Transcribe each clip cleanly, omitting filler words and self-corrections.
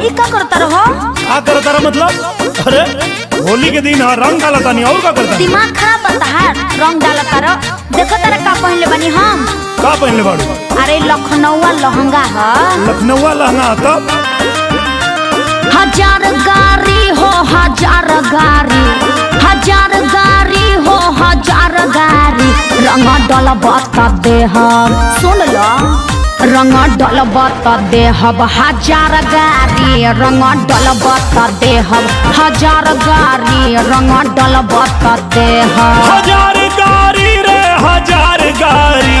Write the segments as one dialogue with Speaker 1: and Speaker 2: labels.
Speaker 1: ई का करता रहो?
Speaker 2: का करता रहो मतलब? अरे होली के दिन रंग डालता नहीं और का करता?
Speaker 1: दिमाग खराब बता है, रंग डालता रहो। देखो तारा का पहनले बनी हम।
Speaker 2: का पहनले बाड़ू?
Speaker 1: अरे लखनऊआ लहंगा है।
Speaker 2: लखनऊआ लहंगा तब?
Speaker 1: हजार गाड़ी हो हजार गाड़ी, हजार गाड़ी हो हजार गाड़ी, रंग डलबा दे हम। सुन लो, रंग डलबा दे हम हजार गाड़ी, रंग डलबा दे हम हजार गाड़ी, रंग डलबा दे हम।
Speaker 2: हजार गाड़ी रे हजार गाड़ी,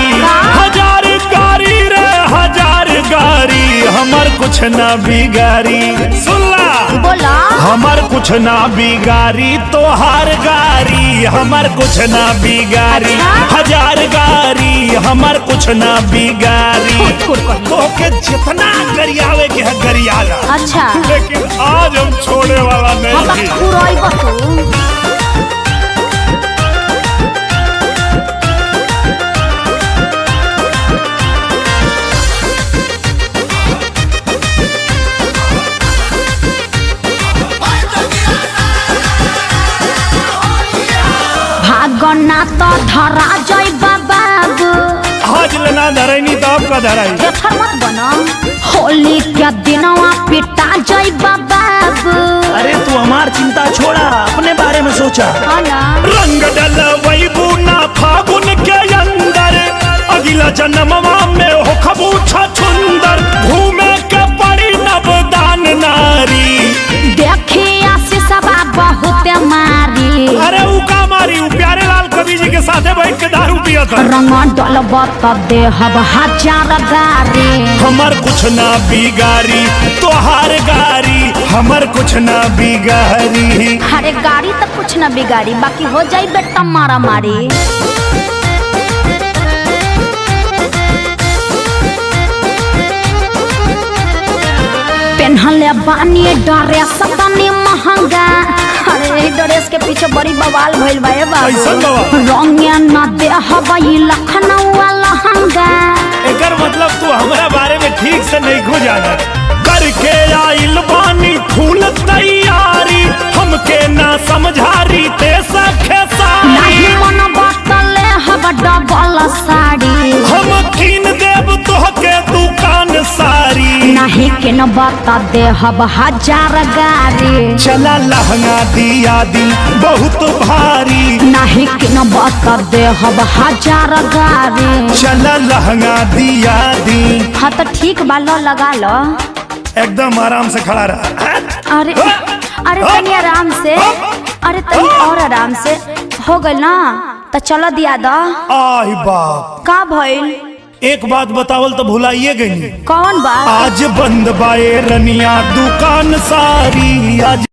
Speaker 2: हजार गाड़ी रे हजार गाड़ी, हमार कुछ ना बिगाड़ी। सुनला
Speaker 1: बोला,
Speaker 2: हमार कुछ ना बिगाड़ी तोहार गाड़ी, हमार कुछ ना बिगाड़ी। हजार गाड़ी हमार कुछ ना बिगाड़ी। तो के जितना गरियावे के है गरियाला।
Speaker 1: अच्छा,
Speaker 2: लेकिन आज हम छोड़े वाला नहीं।
Speaker 1: भागना तो धरा जाई बाबू।
Speaker 2: आज लेना धराई तब का धराई।
Speaker 1: मत बना, होली के दिनवा पिटा जाई बाबू।
Speaker 2: अरे तू हमार चिंता छोड़ा, अपने बारे में सोचा। रंग डलवैबू ना फागुन के अंदर, अगला जन्मवा में हो खबू छुंदर, घूमे के पड़ी नवदान नारी।
Speaker 1: देखिया सबा बहुत मारी।
Speaker 2: अरे उ का मारी? उ प्यारे लाल कवि जी के साथे बैठ के दारू पिया था।
Speaker 1: रंग डलबा दे हम हजार गाड़ी,
Speaker 2: हमार कुछ ना बिगाड़ी तोहार गाड़ी, हमार कुछ ना बिगाड़ी।
Speaker 1: अरे गाड़ी तो कुछ ना बिगाड़ी, बाकी हो जाई बेटा मारा मारी। पेन्हले बानी ड्रेस तनी महंगा, अरे ड्रेस के पीछे बड़ी बवाल भइल बा बाबू। रंग न दे हवाई लखनऊआ लहंगा।
Speaker 2: एकर मतलब तू हमारा बारे में ठीक से नहीं खो जाना। करके आइल बानी फूल तैयारी, हमके ना समझारी ते सखे सारी।
Speaker 1: नहीं मन बतले हवा डबल साड़ी,
Speaker 2: हम कीन देव तोहके दुकान सारी।
Speaker 1: नहीं के न बता दे हब हजार गाड़ी,
Speaker 2: चला लहंगा दिया दी बहुत भारी।
Speaker 1: नहीं के न बता दे हब हजार गाड़ी,
Speaker 2: चला लहंगा दिया दी।
Speaker 1: हाँ तो ठीक बा, लो लगा लो।
Speaker 2: एकदम आराम से खड़ा रहा।
Speaker 1: अरे अरे तनी आराम से, अरे तनी और आराम से हो गई ना, तो चलो दिया दो।
Speaker 2: आई बाप,
Speaker 1: का भइल?
Speaker 2: एक बात बतावल तो भुलाइए गई।
Speaker 1: कौन बात?
Speaker 2: आज बंद बाए रनिया दुकान सारी। आज